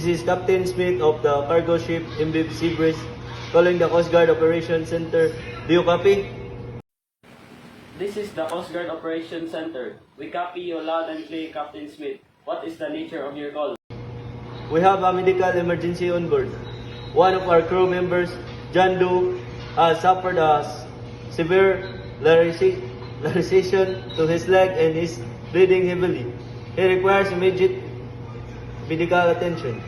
This is Captain Smith of the cargo ship MV Seabreeze calling the Coast Guard Operations Center. Do you copy? This is the Coast Guard Operations Center. We copy you loud and clear, Captain Smith. What is the nature of your call? We have a medical emergency on board. One of our crew members, John Doe, has suffered a severe laceration to his leg and is bleeding heavily. He requires immediate medical attention.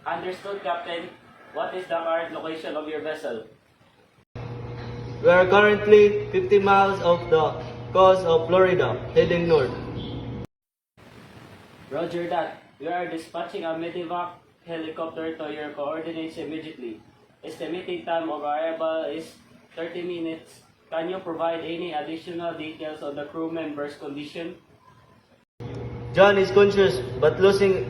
Understood, Captain. What is the current location of your vessel? We are currently 50 miles off the coast of Florida, heading north. Roger that. We are dispatching a medevac helicopter to your coordinates immediately. Estimated time of arrival is 30 minutes. Can you provide any additional details on the crew member's condition? John is conscious but losing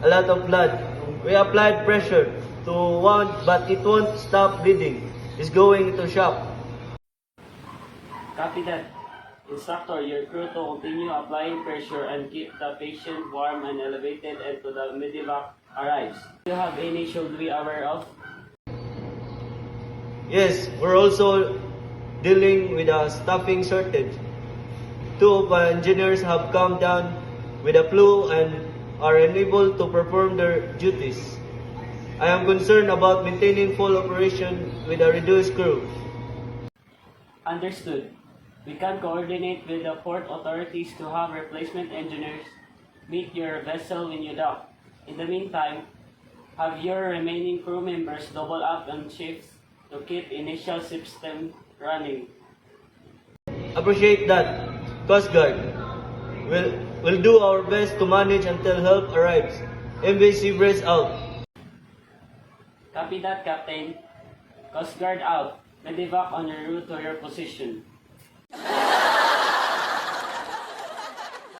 a lot of blood. We applied pressure to wound but it won't stop bleeding. He's going into shock. Copy that. Instructor, your crew to continue applying pressure and keep the patient warm and elevated until the medevac arrives. Do you have any should be aware of? Yes, we're also dealing with a staffing shortage. Two of our engineers have come down with a flu and are unable to perform their duties. I am concerned about maintaining full operation with a reduced crew. Understood. We can coordinate with the port authorities to have replacement engineers meet your vessel when you dock. In the meantime, have your remaining crew members double up on shifts to keep initial system running. Appreciate that, Coast Guard. We'll do our best to manage until help arrives. MV Seabreeze out. Copy that, Captain. Coast Guard out. Medevac on your route to your position.